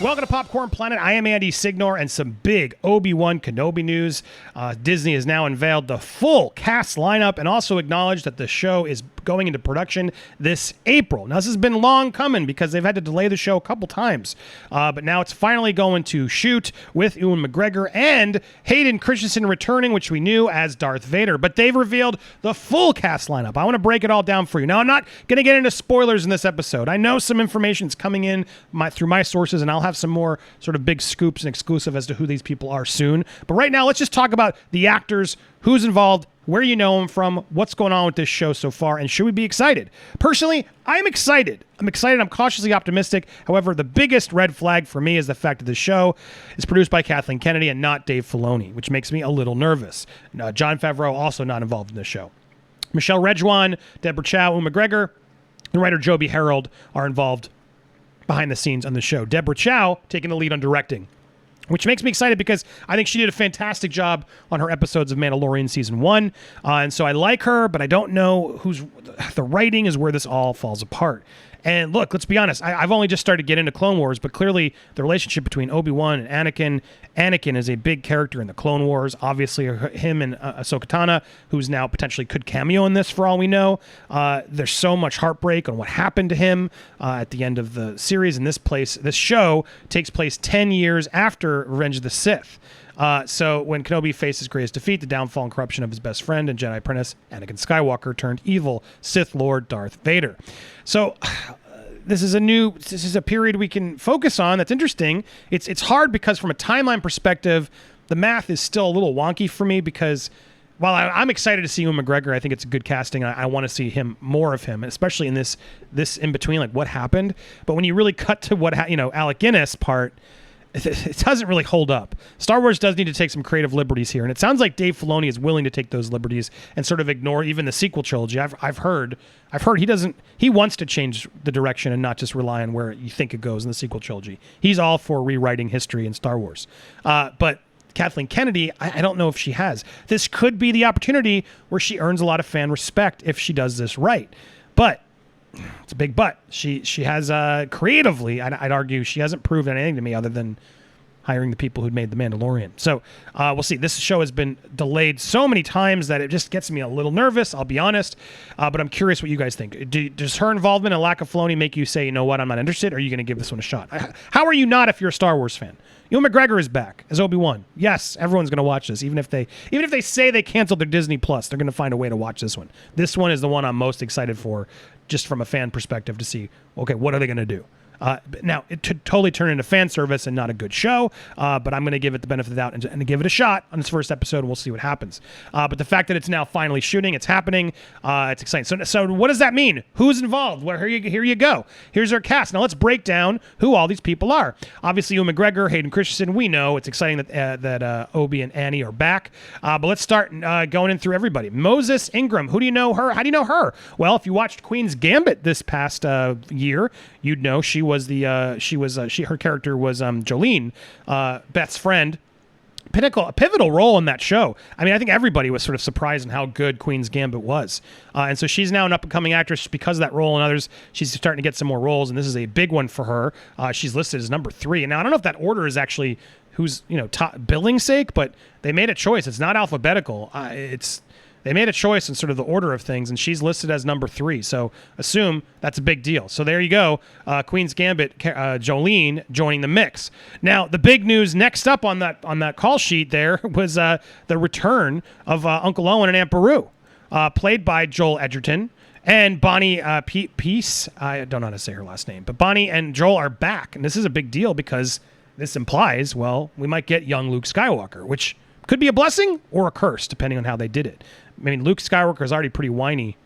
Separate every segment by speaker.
Speaker 1: Welcome to Popcorn Planet. I am Andy Signor, and some big Obi-Wan Kenobi news. Disney has now unveiled the full cast lineup and also acknowledged that the show is going into production this April. Now, this has been long coming because they've had to delay the show a couple times, but now it's finally going to shoot with Ewan McGregor and Hayden Christensen returning, which we knew as Darth Vader, but they've revealed the full cast lineup. I want to break it all down for you. Now, I'm not going to get into spoilers in this episode. I know some information is coming in through my sources, and I'll have some more sort of big scoops and exclusive as to who these people are soon. But right now, let's just talk about the actors, who's involved, where you know them from, what's going on with this show so far, and should we be excited? Personally, I'm excited. I'm cautiously optimistic. However, the biggest red flag for me is the fact that the show is produced by Kathleen Kennedy and not Dave Filoni, which makes me a little nervous. Jon Favreau also not involved in the show. Michelle Rejwan, Deborah Chow, Ewan McGregor, and writer Joby Harold are involved behind the scenes on the show. Deborah Chow taking the lead on directing, which makes me excited because I think she did a fantastic job on her episodes of Mandalorian Season 1. And so I like her, but I don't know the writing is where this all falls apart. And look, let's be honest. I've only just started to get into Clone Wars, but clearly the relationship between Obi-Wan and Anakin is a big character in the Clone Wars. Obviously, him and Ahsoka Tano, who's now potentially could cameo in this for all we know. There's so much heartbreak on what happened to him at the end of the series. And this show takes place 10 years after Revenge of the Sith. So when Kenobi faces greatest defeat, the downfall and corruption of his best friend and Jedi apprentice, Anakin Skywalker, turned evil Sith Lord Darth Vader. So this is a period we can focus on that's interesting. It's hard because from a timeline perspective, the math is still a little wonky for me because while I'm excited to see Ewan McGregor, I think it's a good casting. I want to see more of him, especially in this in between, like what happened. But when you really cut to Alec Guinness part, it doesn't really hold up. Star Wars does need to take some creative liberties here, and it sounds like Dave Filoni is willing to take those liberties and sort of ignore even the sequel trilogy. I've heard he wants to change the direction and not just rely on where you think it goes in the sequel trilogy. He's all for rewriting history in Star Wars. But Kathleen Kennedy, I don't know if she has. This could be the opportunity where she earns a lot of fan respect if she does this right. But it's a big but. She has creatively, I'd argue, she hasn't proven anything to me other than hiring the people who'd made The Mandalorian. So we'll see. This show has been delayed so many times that it just gets me a little nervous, I'll be honest. But I'm curious what you guys think. Does her involvement and lack of Filoni make you say, you know what, I'm not interested? Or are you going to give this one a shot? How are you not if you're a Star Wars fan? Ewan McGregor is back as Obi-Wan. Yes, everyone's going to watch this. Even if they say they canceled their Disney Plus, they're going to find a way to watch this one. This one is the one I'm most excited for, just from a fan perspective, to see, okay, what are they going to do? Now, it could totally turn into fan service and not a good show, but I'm going to give it the benefit of the doubt and give it a shot on its first episode, and we'll see what happens. But the fact that it's now finally shooting, it's happening, it's exciting. So what does that mean? Who's involved? Well, here you go. Here's our cast. Now let's break down who all these people are. Obviously, Ewan McGregor, Hayden Christensen, we know. It's exciting that Obi and Annie are back. But let's start going in through everybody. Moses Ingram, who do you know her? How do you know her? Well, if you watched Queen's Gambit this past year, you'd know her character was Jolene, Beth's friend. A pivotal role in that show. I mean, I think everybody was sort of surprised in how good Queen's Gambit was. And so she's now an up-and-coming actress because of that role and others. She's starting to get some more roles, and this is a big one for her. She's listed as number 3. And now, I don't know if that order is actually who's, top billing sake, but they made a choice. It's not alphabetical. They made a choice in sort of the order of things, and she's listed as number 3. So assume that's a big deal. So there you go. Queen's Gambit, Jolene joining the mix. Now, the big news next up on that call sheet there was the return of Uncle Owen and Aunt Peru, played by Joel Edgerton. And Bonnie Piesse, I don't know how to say her last name, but Bonnie and Joel are back. And this is a big deal because this implies, well, we might get young Luke Skywalker, which could be a blessing or a curse, depending on how they did it. I mean, Luke Skywalker is already pretty whiny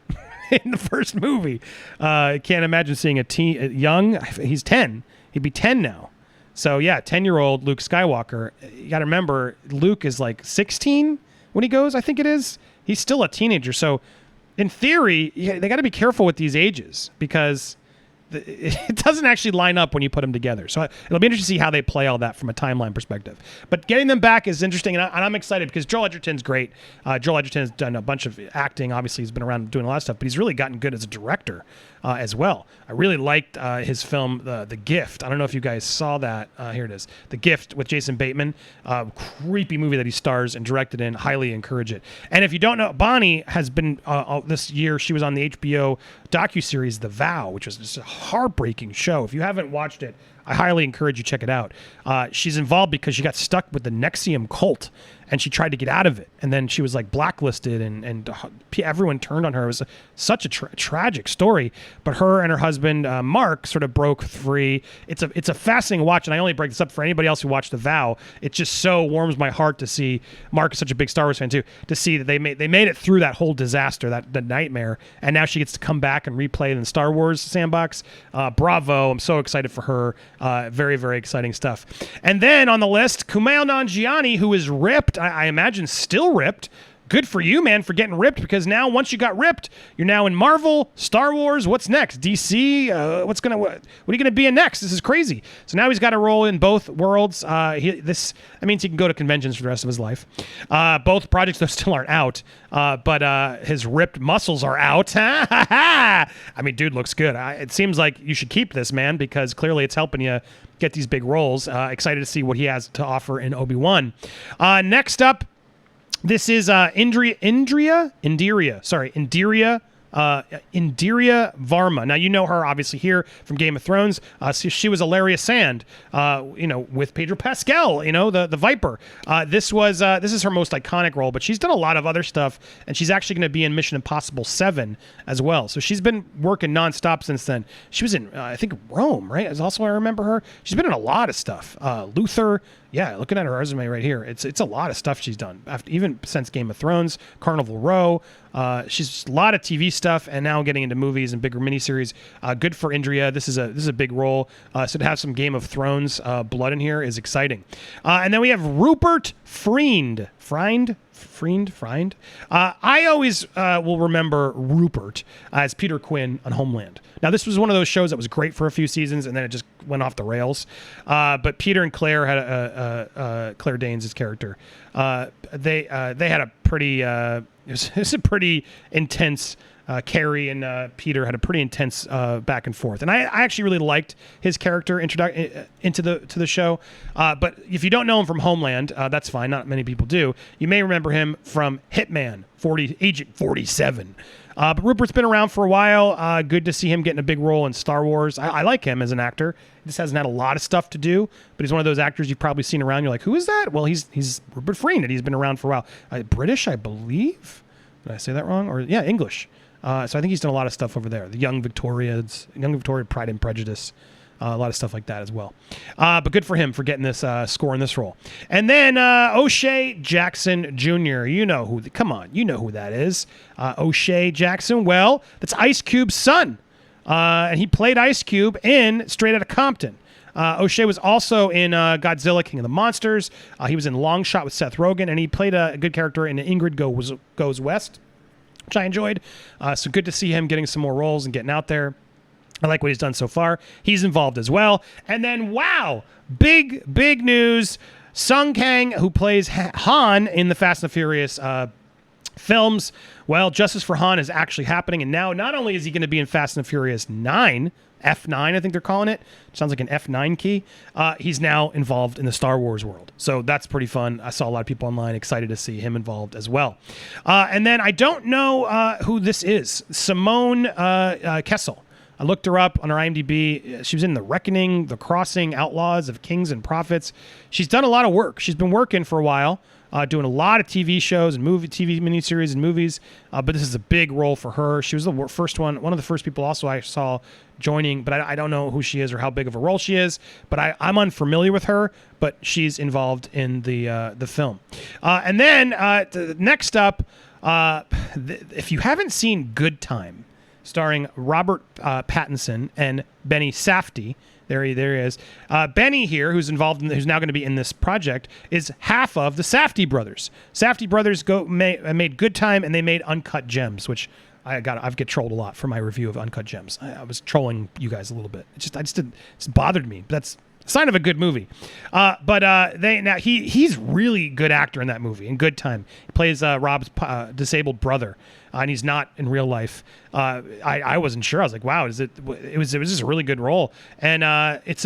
Speaker 1: in the first movie. I can't imagine seeing he's 10. He'd be 10 now. So, yeah, 10-year-old Luke Skywalker. You got to remember, Luke is like 16 when he goes, I think it is. He's still a teenager. So, in theory, they got to be careful with these ages because it doesn't actually line up when you put them together. So it'll be interesting to see how they play all that from a timeline perspective. But getting them back is interesting, and I'm excited because Joel Edgerton's great. Joel Edgerton has done a bunch of acting. Obviously, he's been around doing a lot of stuff, but he's really gotten good as a director as well. I really liked his film, The Gift. I don't know if you guys saw that. Here it is. The Gift with Jason Bateman. Creepy movie that he stars and directed in. Highly encourage it. And if you don't know, Bonnie has been, this year, she was on the HBO docuseries The Vow, which was just a heartbreaking show. If you haven't watched it, I highly encourage you to check it out. She's involved because she got stuck with the Nexium cult, and she tried to get out of it. And then she was like blacklisted, and everyone turned on her. It was such a tragic story. But her and her husband, Mark, sort of broke free. It's a fascinating watch, and I only break this up for anybody else who watched The Vow. It just so warms my heart to see, Mark is such a big Star Wars fan too, to see that they made it through that whole disaster, the nightmare, and now she gets to come back and replay in the Star Wars sandbox. Bravo. I'm so excited for her. Very, very exciting stuff. And then on the list, Kumail Nanjiani, who is ripped, I imagine still ripped. Good for you, man, for getting ripped, because now once you got ripped, you're now in Marvel, Star Wars. What's next? DC? What are you gonna be in next? This is crazy. So now he's got a role in both worlds. That means he can go to conventions for the rest of his life. Both projects though still aren't out, but his ripped muscles are out. I mean, dude looks good. It seems like you should keep this, man, because clearly it's helping you get these big roles. Excited to see what he has to offer in Obi-Wan. Next up. This is Indiria Varma. Now, you know her obviously here from Game of Thrones. She was Ilaria Sand, with Pedro Pascal, the Viper. This is her most iconic role, but she's done a lot of other stuff, and she's actually going to be in Mission Impossible 7 as well. So she's been working nonstop since then. She was in, I think, Rome, right? Is also I remember her. She's been in a lot of stuff. Luther. Yeah, looking at her resume right here, it's a lot of stuff she's done, even since Game of Thrones, Carnival Row. She's a lot of TV stuff, and now getting into movies and bigger miniseries. Good for Indria. This is a big role. So to have some Game of Thrones blood in here is exciting. And then we have Rupert Friend. I always will remember Rupert as Peter Quinn on Homeland. Now, this was one of those shows that was great for a few seasons, and then it just went off the rails. But Peter and Claire had Claire Danes' his character. They had a pretty it was a pretty intense. Carrie and Peter had a pretty intense back and forth, and I actually really liked his character into the show. But if you don't know him from Homeland, that's fine. Not many people do. You may remember him from Hitman, Agent 47. But Rupert's been around for a while. Good to see him getting a big role in Star Wars. I like him as an actor. He just hasn't had a lot of stuff to do, but he's one of those actors you've probably seen around. You're like, who is that? Well, he's Rupert Friend, and he's been around for a while. British, I believe. Did I say that wrong? Or yeah, English. So I think he's done a lot of stuff over there. The Young Victoria, Pride and Prejudice, a lot of stuff like that as well. But good for him for getting this score in this role. And then OShea Jackson Jr. You know who that is. OShea Jackson. Well, that's Ice Cube's son, and he played Ice Cube in Straight Outta Compton. O'Shea was also in Godzilla King of the Monsters. He was in Long Shot with Seth Rogen, and he played a good character in Ingrid Goes West, which I enjoyed. So good to see him getting some more roles and getting out there. I like what he's done so far. He's involved as well. And then, wow, big news. Sung Kang, who plays Han in the Fast and the Furious films. Well, Justice for Han is actually happening. And now not only is he going to be in Fast and the Furious 9, F9, I think they're calling it. Sounds like an F9 key. He's now involved in the Star Wars world. So that's pretty fun. I saw a lot of people online excited to see him involved as well. And then I don't know who this is. Simone Kessell. I looked her up on her IMDb. She was in The Reckoning, The Crossing, Outlaws of Kings and Prophets. She's done a lot of work. She's been working for a while. Doing a lot of TV shows and TV miniseries and movies, but this is a big role for her. She was the first one of the first people also I saw joining, but I don't know who she is or how big of a role she is, but I'm unfamiliar with her, but she's involved in the film. And then next up, if you haven't seen Good Time, starring Robert Pattinson and Benny Safdie, There he is. Benny here, who's involved who's now going to be in this project, is half of the Safdie brothers. Safdie brothers made Good Time, and they made Uncut Gems, which I've get trolled a lot for my review of Uncut Gems. I was trolling you guys a little bit. It's bothered me. That's a sign of a good movie. He's really good actor in that movie. In Good Time, he plays Rob's disabled brother, and he's not in real life. I wasn't sure. I was like, wow, it was just a really good role, and it's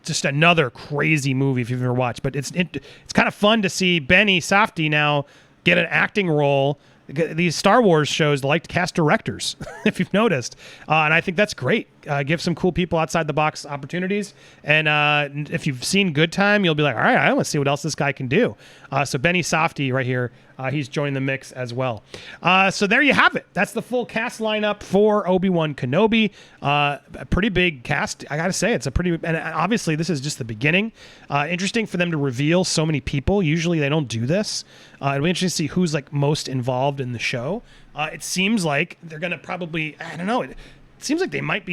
Speaker 1: just another crazy movie if you've ever watched. But it's kind of fun to see Benny Safdie now get an acting role. These Star Wars shows like to cast directors, if you've noticed, and I think that's great. Give some cool people outside the box opportunities, and if you've seen Good Time, you'll be like, all right, I want to see what else this guy can do. So Benny Safdie right here, he's joined the mix as well. So there you have it. That's the full cast lineup for Obi-Wan Kenobi. A pretty big cast, I gotta say. And obviously this is just the beginning. Interesting for them to reveal so many people. Usually they don't do this. It'll be interesting to see who's like most involved in the show. It seems like they're gonna probably, I don't know. It seems like they might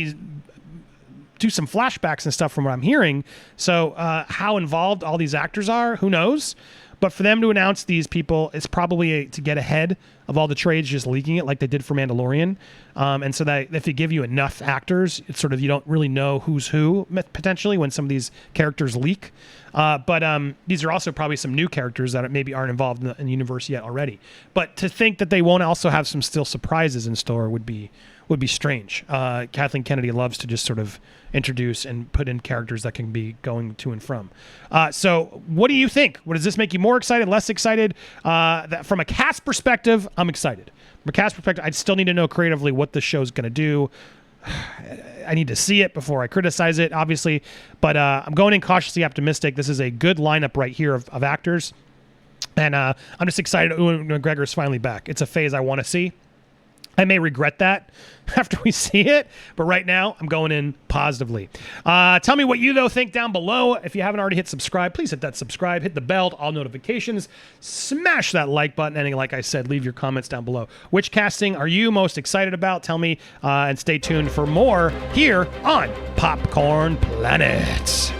Speaker 1: do some flashbacks and stuff from what I'm hearing. So how involved all these actors are, who knows? But for them to announce these people, it's probably to get ahead of all the trades just leaking it like they did for Mandalorian. And so that if they give you enough actors, it's sort of you don't really know who's who potentially when some of these characters leak. But these are also probably some new characters that maybe aren't involved in the universe yet already. But to think that they won't also have some still surprises in store would be strange. Kathleen Kennedy loves to just sort of introduce and put in characters that can be going to and from. So what do you think? Does this make you more excited, less excited? From a cast perspective, I'm excited. From a cast perspective, I still need to know creatively what the show's going to do. I need to see it before I criticize it, obviously. But I'm going in cautiously optimistic. This is a good lineup right here of actors. And I'm just excited Ewan McGregor's finally back. It's a phase I want to see. I may regret that after we see it, but right now I'm going in positively. Tell me what you, though, think down below. If you haven't already hit subscribe, please hit that subscribe, hit the bell, all notifications, smash that like button, and like I said, leave your comments down below. Which casting are you most excited about? Tell me, and stay tuned for more here on Popcorn Planet.